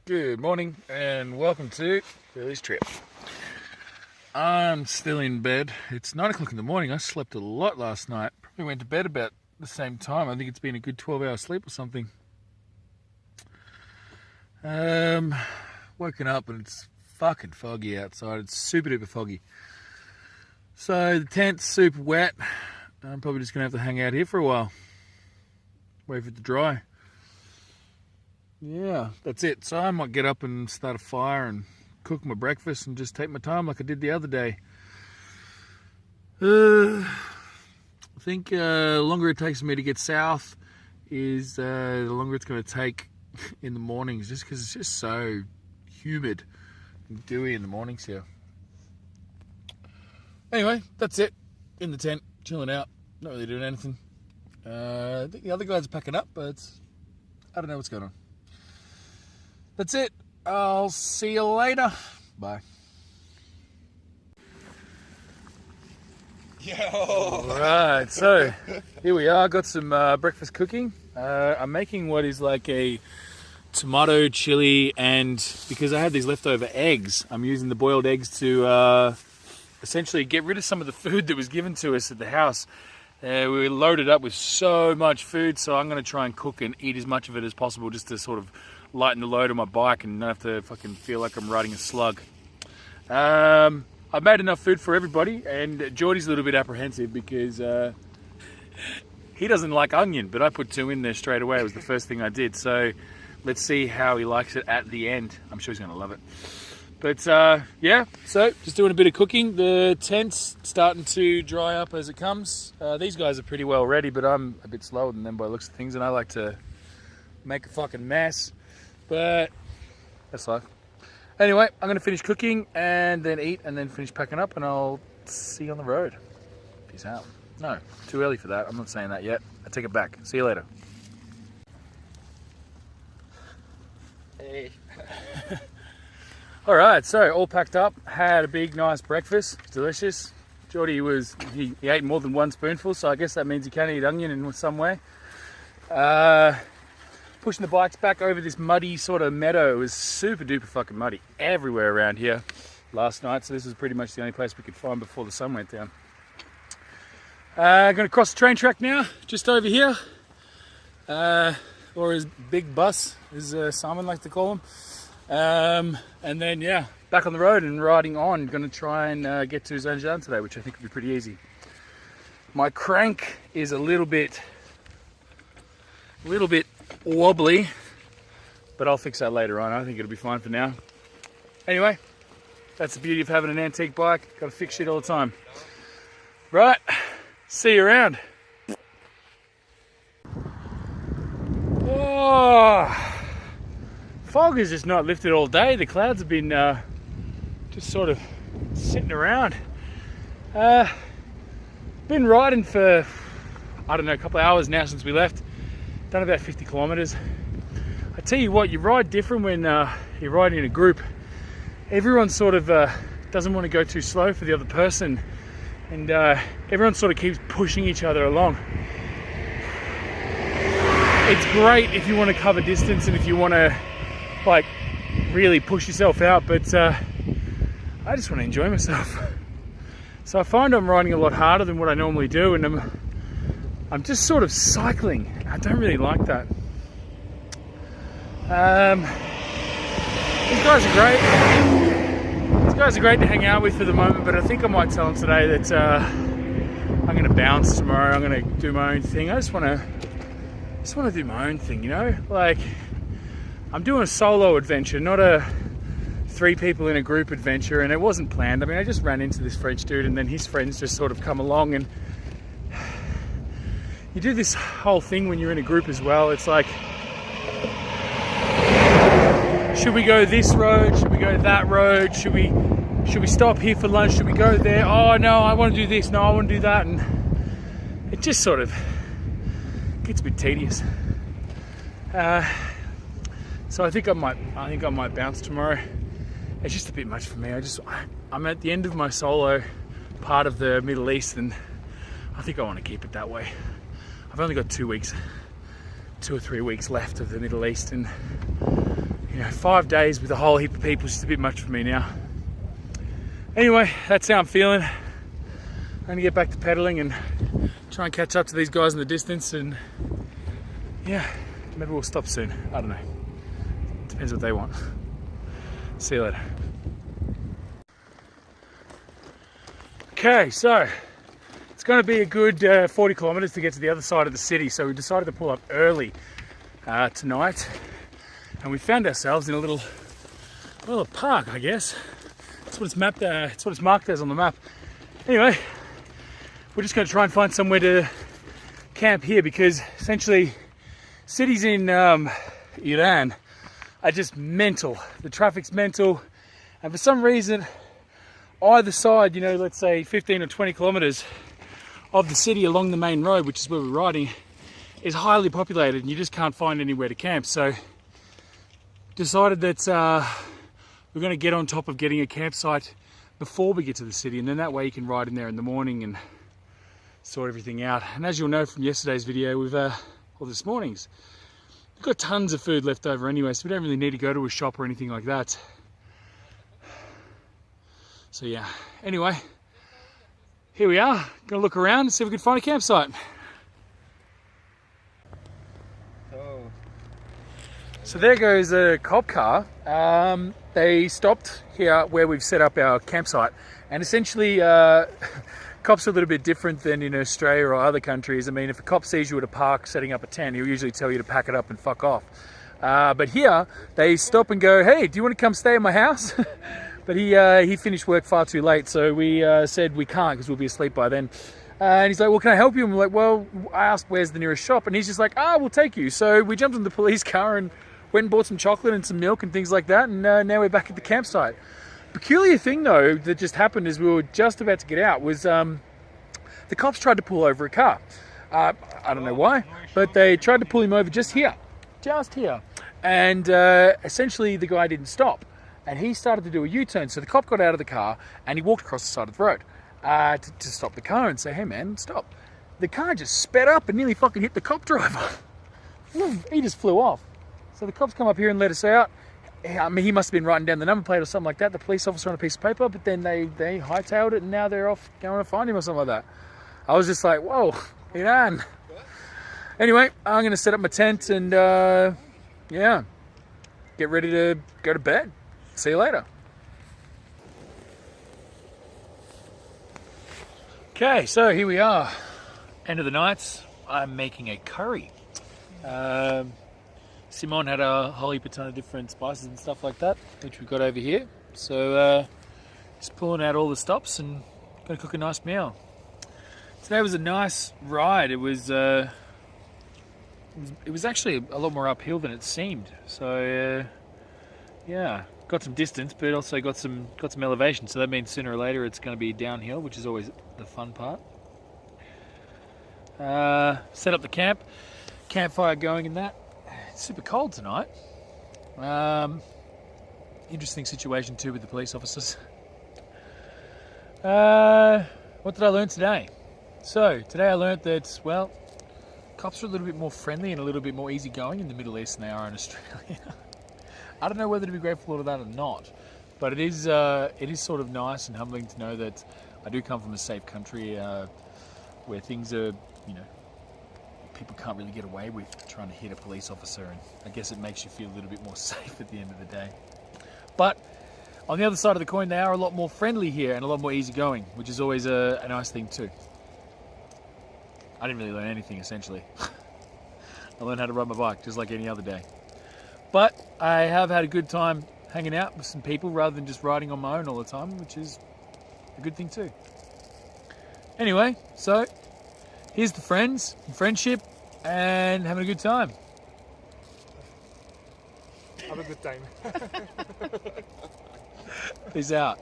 Good morning and welcome to Billy's Trip. I'm still in bed. It's 9 o'clock in the morning. I slept a lot last night. Probably went to bed about the same time. I think it's been a good 12-hour sleep or something. Woken up and it's fucking foggy outside. It's super duper foggy. So the tent's super wet. I'm probably just gonna have to hang out here for a while. Wait for it to dry. Yeah, that's it. So I might get up and start a fire and cook my breakfast and just take my time like I did the other day. I think the longer it takes me to get south is the longer it's going to take in the mornings, just because it's just so humid and dewy in the mornings here. Anyway, that's it. In the tent, chilling out, not really doing anything. I think the other guys are packing up, but I don't know what's going on. That's it. I'll see you later. Bye. Yo! Alright, so here we are. Got some breakfast cooking. I'm making what is like a tomato, chili, and because I had these leftover eggs, I'm using the boiled eggs to essentially get rid of some of the food that was given to us at the house. We were loaded up with so much food, so I'm going to try and cook and eat as much of it as possible just to sort of lighten the load on my bike and not have to fucking feel like I'm riding a slug. I've made enough food for everybody, and Geordie's a little bit apprehensive because he doesn't like onion, but I put 2 in there straight away. It was the first thing I did, so let's see how he likes it at the end. I'm sure he's going to love it. But yeah, so just doing a bit of cooking. The tent's starting to dry up as it comes. These guys are pretty well ready, but I'm a bit slower than them by the looks of things, and I like to make a fucking mess. But that's life. Anyway, I'm going to finish cooking and then eat and then finish packing up, and I'll see you on the road. Peace out. No, too early for that. I'm not saying that yet. I take it back. See you later. Hey. All right, so all packed up. Had a big, nice breakfast. Delicious. Geordie he ate more than 1 spoonful, so I guess that means he can eat onion in some way. Pushing the bikes back over this muddy sort of meadow. It was super duper fucking muddy everywhere around here last night, so this was pretty much the only place we could find before the sun went down. Going to cross the train track now, just over here, or his big bus, as Simon likes to call him. And then yeah, back on the road and riding on. Going to try and get to Zanjan today, which I think will be pretty easy. My crank is a little bit wobbly, but I'll fix that later on. I think it'll be fine for now. Anyway, that's the beauty of having an antique bike. Got to fix shit all the time. Right, see you around. Oh, fog has just not lifted all day. The clouds have been just sort of sitting around. Been riding for, I don't know, a couple of hours now since we left. Done about 50 kilometers. I tell you what, you ride different when you're riding in a group. Everyone sort of doesn't want to go too slow for the other person, and everyone sort of keeps pushing each other along. It's great if you want to cover distance and if you want to like really push yourself out, but I just want to enjoy myself. So I find I'm riding a lot harder than what I normally do, and I'm just sort of cycling. I don't really like that. These guys are great. These guys are great to hang out with for the moment, but I think I might tell them today that I'm going to bounce tomorrow. I'm going to do my own thing. I just want to do my own thing, you know? Like, I'm doing a solo adventure, not a 3 people in a group adventure, and it wasn't planned. I mean, I just ran into this French dude, and then his friends just sort of come along, and you do this whole thing when you're in a group as well. It's like, should we go this road? Should we go that road? Should we stop here for lunch? Should we go there? Oh no, I want to do this. No, I want to do that. And it just sort of gets a bit tedious. So I think I might bounce tomorrow. It's just a bit much for me. I'm at the end of my solo part of the Middle East, and I think I want to keep it that way. I've only got 2 weeks, 2 or 3 weeks left of the Middle East, and 5 days with a whole heap of people is just a bit much for me now. Anyway, that's how I'm feeling. I'm gonna get back to pedaling and try and catch up to these guys in the distance, and yeah, maybe we'll stop soon. I don't know. Depends what they want. See you later. Okay, so it's going to be a good 40 kilometers to get to the other side of the city, so we decided to pull up early tonight, and we found ourselves in a little park, I guess. That's what it's mapped. It's what it's marked as on the map. Anyway, we're just going to try and find somewhere to camp here, because essentially cities in Iran are just mental. The traffic's mental, and for some reason either side, let's say 15 or 20 kilometers of the city along the main road, which is where we're riding, is highly populated, and you just can't find anywhere to camp. So decided that we're going to get on top of getting a campsite before we get to the city, and then that way you can ride in there in the morning and sort everything out. And as you'll know from yesterday's video, or this morning's, we've got tons of food left over anyway, so we don't really need to go to a shop or anything like that. So yeah, anyway, here we are. Gonna look around and see if we can find a campsite. So there goes a cop car. They stopped here where we've set up our campsite, and essentially cops are a little bit different than in Australia or other countries. I mean, if a cop sees you at a park setting up a tent, he'll usually tell you to pack it up and fuck off. But here, they stop and go, "Hey, do you want to come stay at my house?" But he finished work far too late, so we said we can't because we'll be asleep by then. And he's like, "Well, can I help you?" And we're like, "Well," I asked, "Where's the nearest shop?" And he's just like, "We'll take you." So we jumped in the police car and went and bought some chocolate and some milk and things like that, and now we're back at the campsite. Peculiar thing though that just happened as we were just about to get out was the cops tried to pull over a car. I don't know why, but they tried to pull him over just here, and essentially the guy didn't stop. And he started to do a U-turn, so the cop got out of the car and he walked across the side of the road to stop the car and say, "Hey man, stop." The car just sped up and nearly fucking hit the cop driver. He just flew off. So the cops come up here and let us out. I mean, he must have been writing down the number plate or something like that, the police officer on a piece of paper, but then they hightailed it and now they're off going to find him or something like that. I was just like, whoa, Iran. Anyway, I'm going to set up my tent and yeah, get ready to go to bed. See you later. Okay, so here we are. End of the night. I'm making a curry. Simon had a whole heap of ton of different spices and stuff like that, which we've got over here. So just pulling out all the stops and gonna cook a nice meal. Today was a nice ride. It was actually a lot more uphill than it seemed. So yeah. Got some distance, but also got some elevation, so that means sooner or later it's going to be downhill, which is always the fun part. Set up the campfire going in that. It's super cold tonight. Interesting situation too with the police officers. What did I learn today? So today I learned that, well, cops are a little bit more friendly and a little bit more easygoing in the Middle East than they are in Australia. I don't know whether to be grateful for that or not, but it is sort of nice and humbling to know that I do come from a safe country where things are, people can't really get away with trying to hit a police officer, and I guess it makes you feel a little bit more safe at the end of the day. But on the other side of the coin, they are a lot more friendly here and a lot more easygoing, which is always a nice thing too. I didn't really learn anything essentially. I learned how to ride my bike just like any other day. But I have had a good time hanging out with some people rather than just riding on my own all the time, which is a good thing too. Anyway, so here's the friends and friendship and having a good time. Have a good time. Peace out.